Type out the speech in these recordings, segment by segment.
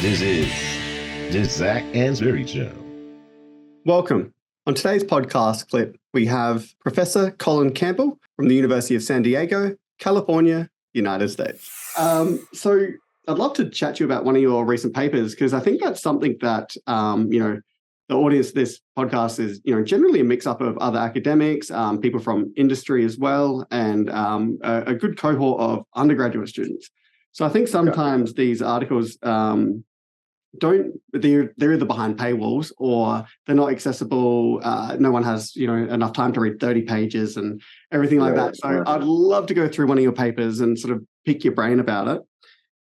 This is the Zach Ansbury Show. Welcome. On today's podcast clip, we have Professor Colin Campbell from the University of San Diego, California, United States. So I'd love to chat to you about one of your recent papers, because I think that's something that, the audience of this podcast is, generally a mix-up of other academics, people from industry as well, and a good cohort of undergraduate students. So I think sometimes these articles they're either behind paywalls or they're not accessible. No one has enough time to read 30 pages and everything like that. So I'd love to go through one of your papers and sort of pick your brain about it.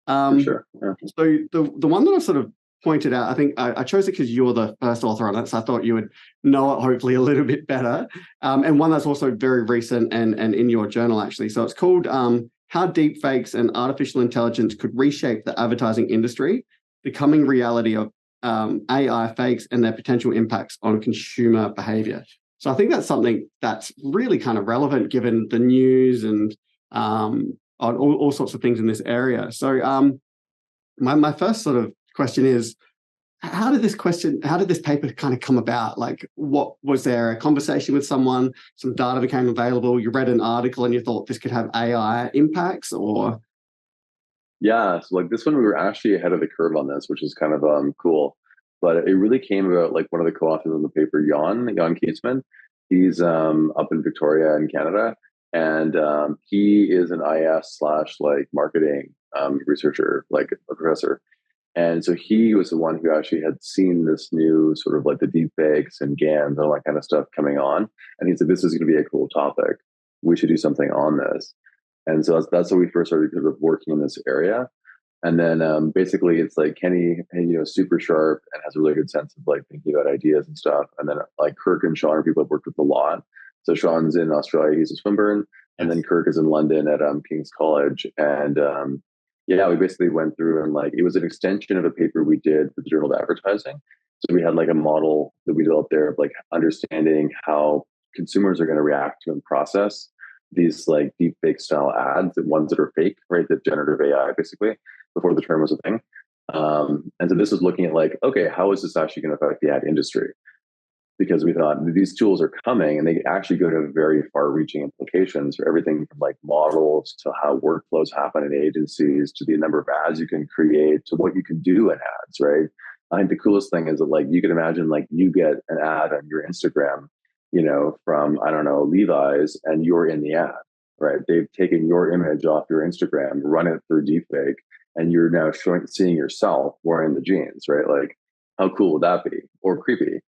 For sure. Yeah. So the one that I've sort of pointed out, I think I chose it because you're the first author on it, so I thought you would know it hopefully a little bit better, and one that's also very recent and in your journal actually. So it's called How Deepfakes and Artificial Intelligence Could Reshape the Advertising Industry, the Coming Reality of AI Fakes and Their Potential Impacts on Consumer Behavior. So I think that's something that's really kind of relevant given the news and on all sorts of things in this area. So my first sort of question is, how did this paper kind of come about? Like, what was there a conversation with someone, some data became available, you read an article and you thought this could have AI impacts, or? Yeah, so like this one, we were actually ahead of the curve on this, which is kind of cool. But it really came about like one of the co-authors on the paper, Jan Kiesman. He's up in Victoria in Canada, and he is an IS slash like marketing researcher, like a professor. And so he was the one who actually had seen this new sort of like the deep fakes and GANs and all that kind of stuff coming on. And he said, this is going to be a cool topic. We should do something on this. And so that's how we first started sort of working in this area. And then basically it's like Kenny, super sharp and has a really good sense of like thinking about ideas and stuff. And then like Kirk and Sean are people I've worked with a lot. So Sean's in Australia, he's in Swinburne. And then Kirk is in London at King's College. And we basically went through and like, it was an extension of a paper we did for the Journal of Advertising. So we had like a model that we developed there of like understanding how consumers are going to react to and process these like deep fake style ads, the ones that are fake, right? The generative AI basically, before the term was a thing. And so this is looking at like, okay, how is this actually going to affect the ad industry? Because we thought these tools are coming and they actually go to very far reaching implications for everything from like models to how workflows happen in agencies to the number of ads you can create to what you can do in ads, right? I think the coolest thing is that like you can imagine like you get an ad on your Instagram, from, I don't know, Levi's, and you're in the ad, right? They've taken your image off your Instagram, run it through deepfake, and you're now seeing yourself wearing the jeans, right? Like, how cool would that be? Or creepy?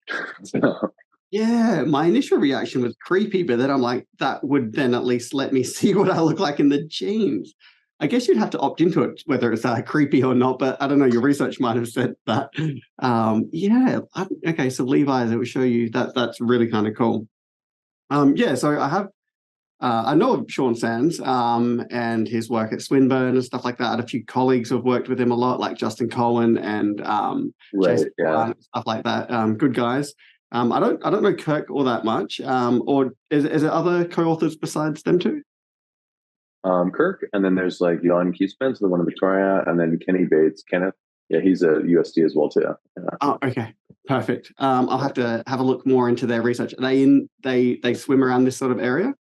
Yeah, my initial reaction was creepy, but then I'm like, that would then at least let me see what I look like in the jeans. I guess you'd have to opt into it, whether it's creepy or not, but I don't know, your research might have said that. Okay, so Levi's, it will show you that that's really kind of cool. So I know of Sean Sands and his work at Swinburne and stuff like that. I had a few colleagues who have worked with him a lot, like Justin Cohen and Jason Bryan, stuff like that. Good guys. I don't know Kirk all that much. Or is there other co-authors besides them two? Kirk, and then there's like Jan Kiesman, the one in Victoria, and then Kenny Bates, Kenneth. Yeah, he's a USD as well too. Yeah. Oh, okay, perfect. I'll have to have a look more into their research. Are they swim around this sort of area?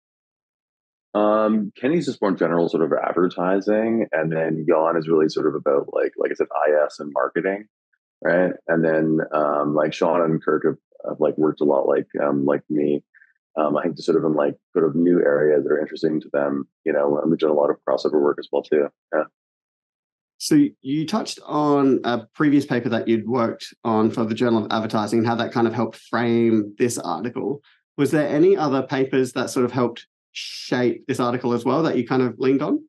Kenny's just more general sort of advertising, and then Jan is really sort of about like I said, IS and marketing, right? And then like Sean and Kirk have like worked a lot like me. I think just sort of in like sort of new areas that are interesting to them, and we've done a lot of crossover work as well too. Yeah. So you touched on a previous paper that you'd worked on for the Journal of Advertising and how that kind of helped frame this article. Was there any other papers that sort of helped shape this article as well that you kind of leaned on?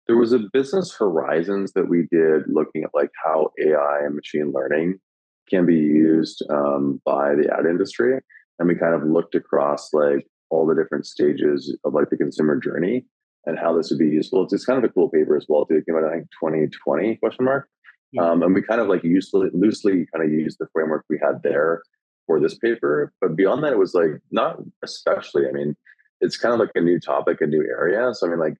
There was a business horizons that we did looking at like how AI and machine learning can be used by the ad industry. And we kind of looked across like all the different stages of like the consumer journey and how this would be useful. It's kind of a cool paper as well. It came out, I think, 2020 question mark. Yeah. And we kind of like loosely kind of used the framework we had there for this paper. But beyond that, it was like not especially. I mean, it's kind of like a new topic, a new area. So I mean, like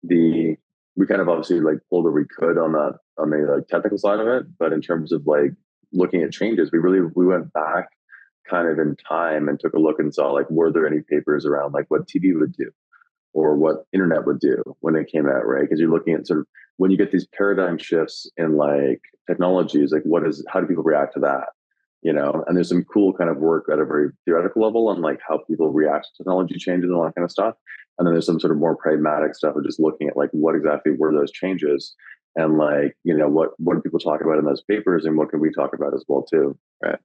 the we kind of obviously like pulled what we could on that on the like technical side of it, but in terms of like looking at changes, we went back kind of in time and took a look and saw like were there any papers around like what TV would do or what internet would do when it came out, right? Because you're looking at sort of when you get these paradigm shifts in like technologies, like how do people react to that? You know, and there's some cool kind of work at a very theoretical level on like how people react to technology changes and all that kind of stuff. And then there's some sort of more pragmatic stuff of just looking at like what exactly were those changes and like, you know, what do people talk about in those papers and what can we talk about as well too, right?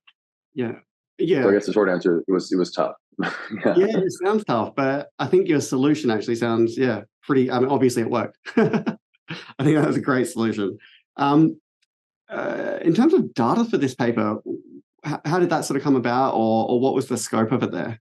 Yeah. So I guess the short answer, it was tough. Yeah, it sounds tough, but I think your solution actually sounds, pretty, I mean, obviously it worked. I think that was a great solution. In terms of data for this paper, how did that sort of come about, or what was the scope of it there?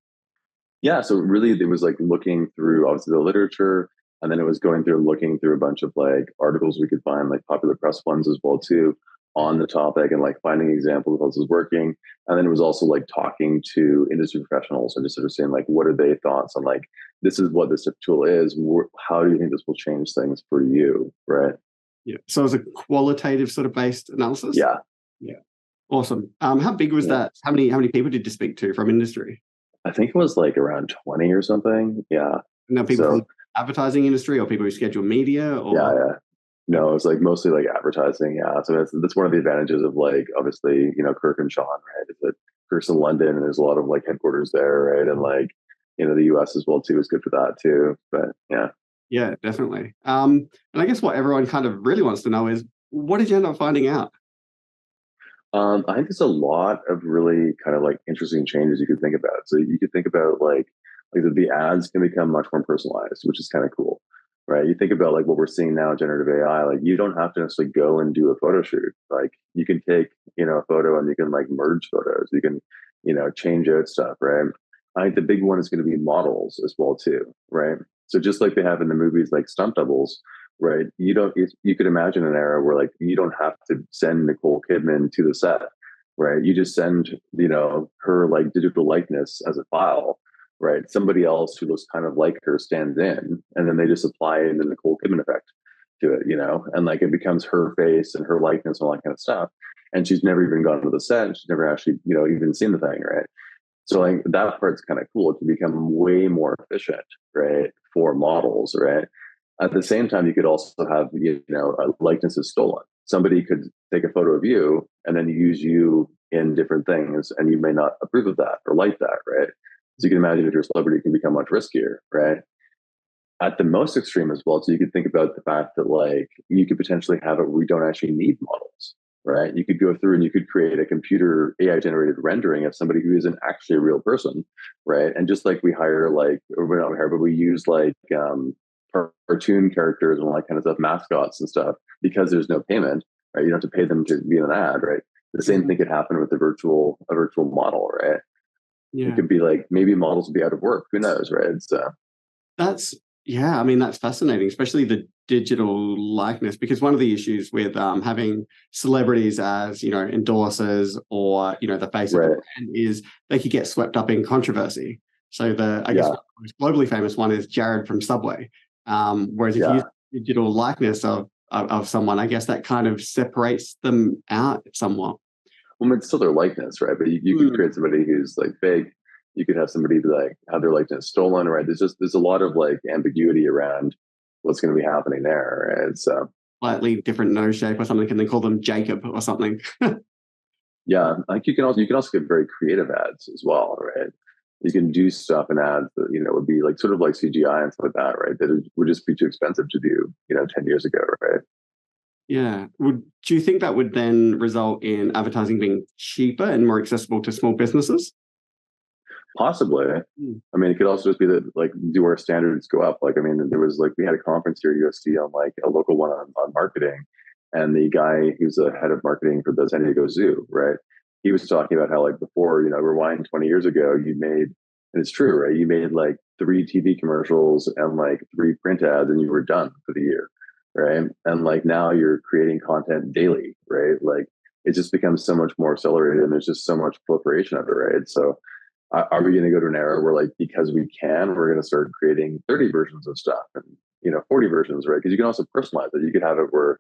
Yeah, so really it was like looking through obviously the literature, and then it was going through looking through a bunch of like articles we could find, like popular press ones as well too, on the topic, and like finding examples of how this is working. And then it was also like talking to industry professionals and just sort of saying like, what are their thoughts on like, this is what this tool is. How do you think this will change things for you, right? Yeah. So it's a qualitative sort of based analysis? Yeah. Yeah. Awesome. How big was that? How many people did you speak to from industry? I think it was like around 20 or something. Yeah. Now people from advertising industry or people who schedule media or yeah. No, it's like mostly like advertising. Yeah. So that's one of the advantages of like obviously, you know, Kirk and Sean, right? Is that Kirk's in London and there's a lot of like headquarters there, right? And like, you know, the US as well too is good for that too. But yeah. Yeah, definitely. And I guess what everyone kind of really wants to know is what did you end up finding out? I think there's a lot of really kind of like interesting changes you could think about. So you could think about like the ads can become much more personalized, which is kind of cool, right? You think about like what we're seeing now, generative AI. Like you don't have to necessarily go and do a photo shoot. Like you can take a photo and you can like merge photos. You can change out stuff, right? I think the big one is going to be models as well too, right? So just like they have in the movies, like stunt doubles, right? You could imagine an era where like you don't have to send Nicole Kidman to the set, right? You just send, her like digital likeness as a file, right? Somebody else who looks kind of like her stands in, and then they just apply in the Nicole Kidman effect to it, and like it becomes her face and her likeness and all that kind of stuff. And she's never even gone to the set. She's never actually, even seen the thing, right? So like that part's kind of cool. It can become way more efficient, right, for models, right? At the same time, you could also have, likenesses stolen. Somebody could take a photo of you and then use you in different things, and you may not approve of that or like that, right? So you can imagine if you're a celebrity, it can become much riskier, right? At the most extreme as well, so you could think about the fact that like you could potentially have it where we don't actually need models, right? You could go through and you could create a computer AI generated rendering of somebody who isn't actually a real person, right? And just like we hire like, or we don't hire, but we use like cartoon characters and all that kind of stuff, mascots and stuff, because there's no payment, right? You don't have to pay them to be in an ad, right? The same thing could happen with a virtual model, right? Yeah. It could be like maybe models will be out of work. Who knows, right? So that's fascinating, especially the digital likeness, because one of the issues with having celebrities as endorsers or the face of the brand is they could get swept up in controversy. So I guess the most globally famous one is Jared from Subway. Whereas if you use digital likeness of someone, I guess that kind of separates them out somewhat. Well, it's still their likeness, right? But you can create somebody who's like fake. You could have somebody like have their likeness stolen, right? There's a lot of like ambiguity around what's going to be happening there, right? So slightly different nose shape or something, and then call them Jacob or something. Yeah, like you can also get very creative ads as well, right? You can do stuff in ads that would be like sort of like CGI and stuff like that, right? That would just be too expensive to do 10 years ago, right? Yeah. Do you think that would then result in advertising being cheaper and more accessible to small businesses? Possibly. I mean, it could also just be that like do our standards go up? Like, I mean, there was like we had a conference here at USD on like a local one on marketing, and the guy who's the head of marketing for the San Diego Zoo, right? He was talking about how like before, rewind 20 years ago, you made, and it's true, right? You made like 3 TV commercials and like 3 print ads, and you were done for the year, right? And like now you're creating content daily, right? Like it just becomes so much more accelerated, and there's just so much proliferation of it, right? So are we going to go to an era where like because we can, we're going to start creating 30 versions of stuff and 40 versions, right? Because you can also personalize it. You could have it where,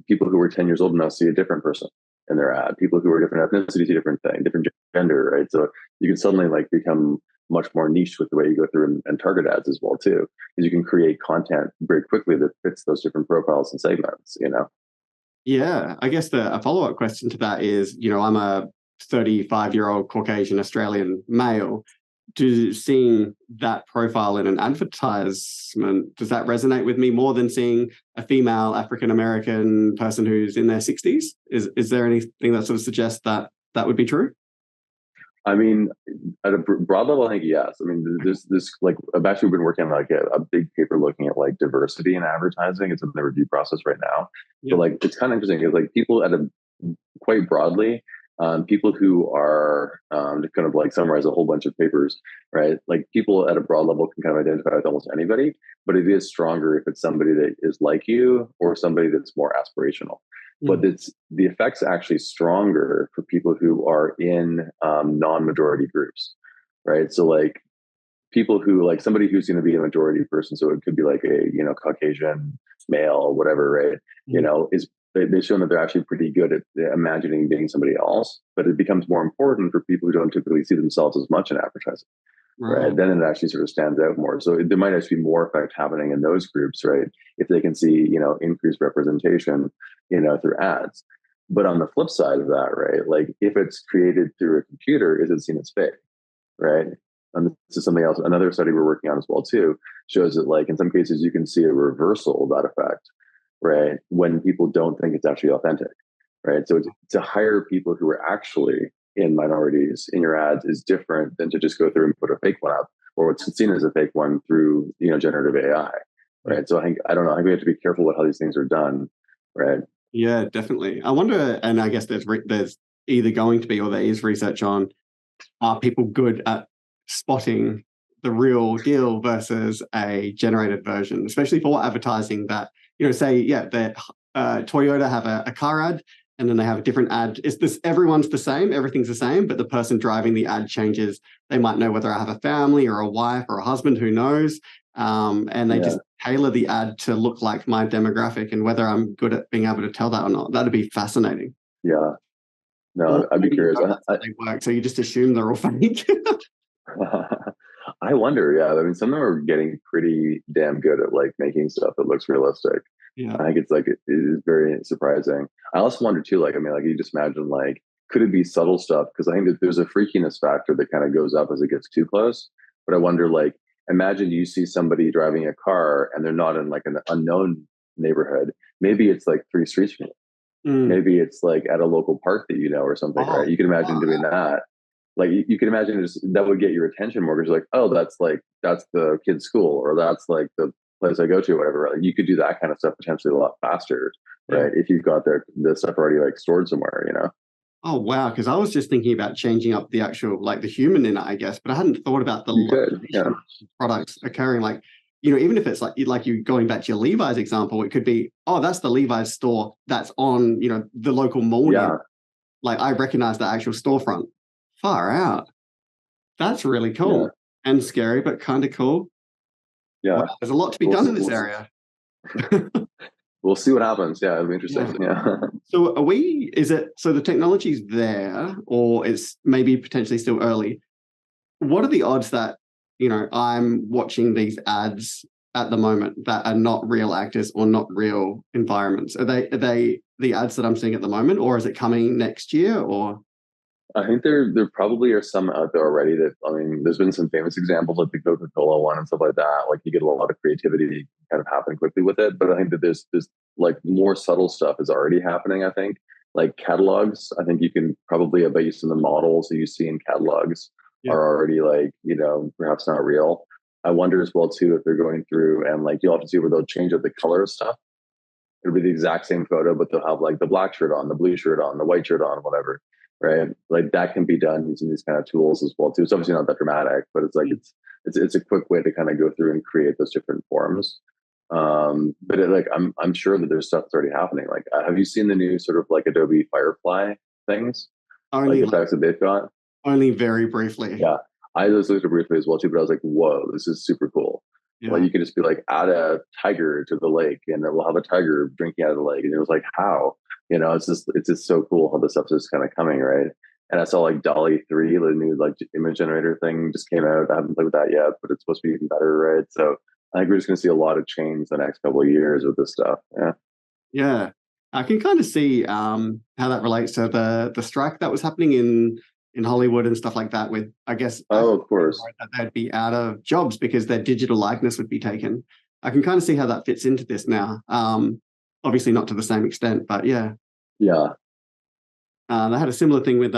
people who were 10 years old now see a different person in their ad. People who are different ethnicity see a different thing, different gender, right? So you can suddenly like become much more niche with the way you go through and target ads as well too, because you can create content very quickly that fits those different profiles and segments. Yeah, I guess a follow-up question to that is, I'm a 35-year-old Caucasian Australian male. Seeing that profile in an advertisement, does that resonate with me more than seeing a female African American person who's in their 60s? Is there anything that sort of suggests that would be true? I mean, at a broad level, I think yes. I mean, there's this like I've actually been working on like a big paper looking at like diversity in advertising. It's in the review process right now. Yep. But like it's kind of interesting. It's like people at a quite broadly, people who are to kind of like summarize a whole bunch of papers, right? Like people at a broad level can kind of identify with almost anybody, but it is stronger if it's somebody that is like you or somebody that's more aspirational. But it's the effect's actually stronger for people who are in non-majority groups, right? So like people who like somebody who's going to be a majority person, so it could be like a Caucasian male or whatever, right? Is they've shown that they're actually pretty good at imagining being somebody else, but it becomes more important for people who don't typically see themselves as much in advertising. Right. Then it actually sort of stands out more. So there might actually be more effect happening in those groups, right? If they can see, increased representation, through ads. But on the flip side of that, right? Like if it's created through a computer, is it seen as fake? Right. And this is something else. Another study we're working on as well, too, shows that like in some cases you can see a reversal of that effect, right? When people don't think it's actually authentic. Right. So to hire people who are actually in minorities in your ads is different than to just go through and put a fake one up or what's seen as a fake one through generative AI, right? So I don't know. I think we have to be careful with how these things are done, right? Yeah, definitely. I wonder, and I guess there's either going to be or there is research on, are people good at spotting the real deal versus a generated version, especially for advertising that say Toyota have a car ad. And then they have a different ad. Everyone's the same, everything's the same, but the person driving the ad changes. They might know whether I have a family or a wife or a husband, who knows? And they just tailor the ad to look like my demographic and whether I'm good at being able to tell that or not. That'd be fascinating. Yeah. No, I'd be curious. They work, so you just assume they're all fake. I wonder, yeah. I mean, some of them are getting pretty damn good at like making stuff that looks realistic. Yeah. I think it's like it is very surprising. I also wonder too, like, I mean, like you just imagine like, could it be subtle stuff? Because I think that there's a freakiness factor that kind of goes up as it gets too close. But I wonder, like, imagine you see somebody driving a car and they're not in like an unknown neighborhood. Maybe it's like 3 streets from you. Maybe it's like at a local park that or something, right? You can imagine doing that. Like you can imagine that would get your attention more because you're like, oh, that's the kid's school, or that's like the place I go to, or whatever. Like, you could do that kind of stuff potentially a lot faster, right? If you've got the stuff already like stored somewhere. Oh wow! Because I was just thinking about changing up the actual the human in it, I guess, but I hadn't thought about the products occurring. Like even if it's like you going back to your Levi's example, it could be, oh, that's the Levi's store that's on the local mall. Yeah. Like I recognize the actual storefront. Far out. That's really cool and scary, but kind of cool. Yeah. Wow, there's a lot to be done in this area. We'll see what happens. Yeah, it'll be interesting. Yeah. So so the technology's there, or it's maybe potentially still early? What are the odds that, I'm watching these ads at the moment that are not real actors or not real environments? Are they the ads that I'm seeing at the moment, or is it coming next year, or? I think there probably are some out there already that, I mean, there's been some famous examples like the Coca-Cola one and stuff like that. Like you get a lot of creativity kind of happen quickly with it. But I think that there's like more subtle stuff is already happening. I think like catalogs, I think you can probably, based on the models that you see in catalogs are already like, perhaps not real. I wonder as well too, if they're going through and like, you'll have to see where they'll change up the color of stuff. It'll be the exact same photo, but they'll have like the black shirt on, the blue shirt on, the white shirt on, whatever. Right, like that can be done using these kind of tools as well too. It's obviously not that dramatic, but it's like it's a quick way to kind of go through and create those different forms. But I'm sure that there's stuff that's already happening. Like, have you seen the new sort of like Adobe Firefly things? Like the effects that they've got? Only very briefly. Yeah, I just looked at it briefly as well too, but I was like, whoa, this is super cool. Yeah. Like you could just be like, add a tiger to the lake, and then we'll have a tiger drinking out of the lake. And it was like, how? It's just so cool how this stuff's just kind of coming, right? And I saw like Dolly 3, the new like image generator thing just came out. I haven't played with that yet, but it's supposed to be even better, right? So I think we're just going to see a lot of change the next couple of years with this stuff. Yeah. Yeah. I can kind of see how that relates to the strike that was happening in Hollywood and stuff like that with, I guess, of course, that they'd be out of jobs because their digital likeness would be taken. I can kind of see how that fits into this now. Obviously not to the same extent, but yeah. Yeah. They had a similar thing with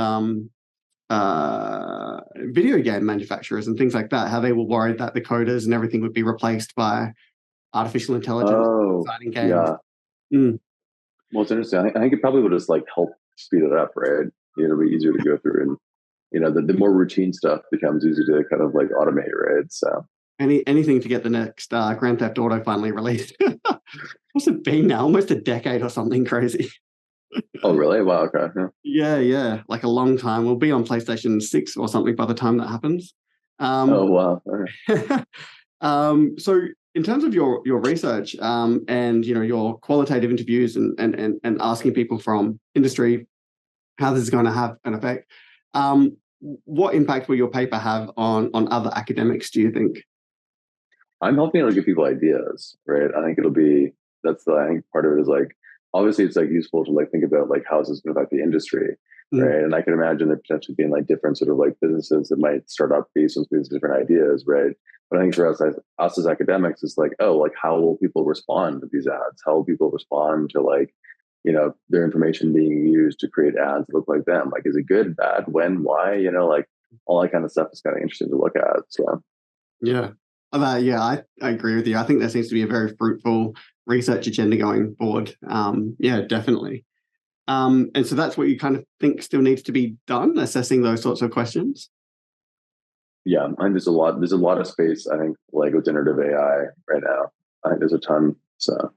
video game manufacturers and things like that, how they were worried that the coders and everything would be replaced by artificial intelligence. Designing games. Yeah. Mm. Well, it's interesting. I think it probably would just like help speed it up, right? It'll be easier to go through, and the more routine stuff becomes easy to kind of like automate, right? So anything to get the next Grand Theft Auto finally released. What's it been now? Almost a decade or something crazy. Oh, really? Wow. Okay. Yeah. Like a long time. We'll be on PlayStation 6 or something by the time that happens. Oh, wow. Okay. So in terms of your research and your qualitative interviews and asking people from industry how this is going to have an effect, what impact will your paper have on other academics, do you think? I'm hoping it'll give people ideas, right? I think I think part of it is like, obviously it's like useful to like think about like how is this going to affect the industry, right? And I can imagine there potentially being like different sort of like businesses that might start up based on these different ideas, right? But I think for us as academics, it's like, oh, like how will people respond to these ads? How will people respond to like, their information being used to create ads that look like them? Like, is it good, bad, when, why? Like all that kind of stuff is kind of interesting to look at. So yeah. I agree with you. I think there seems to be a very fruitful research agenda going forward. Yeah, definitely. And so that's what you kind of think still needs to be done, assessing those sorts of questions. Yeah, and there's a lot of space, I think, like with generative AI right now. I think there's a ton. So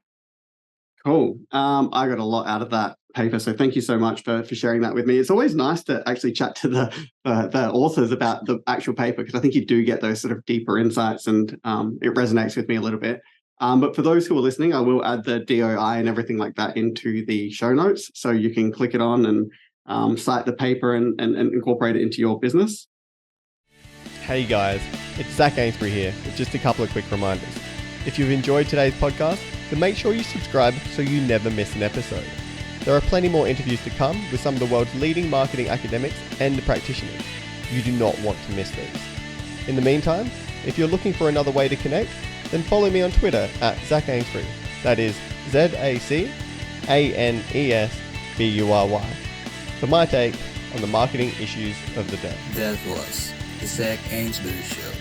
cool. I got a lot out of that paper, so thank you so much for sharing that with me. It's always nice to actually chat to the authors about the actual paper, because I think you do get those sort of deeper insights, and it resonates with me a little bit. But for those who are listening, I will add the DOI and everything like that into the show notes, so you can click it on and cite the paper and incorporate it into your business. Hey guys, it's Zach Ainsbury here with just a couple of quick reminders. If you've enjoyed today's podcast, then make sure you subscribe so you never miss an episode. There are plenty more interviews to come with some of the world's leading marketing academics and practitioners. You do not want to miss these. In the meantime, if you're looking for another way to connect, then follow me on Twitter at Zach Ainsbury. That is ZACANESBURY. For my take on the marketing issues of the day. That was the Zach Ainsbury Show.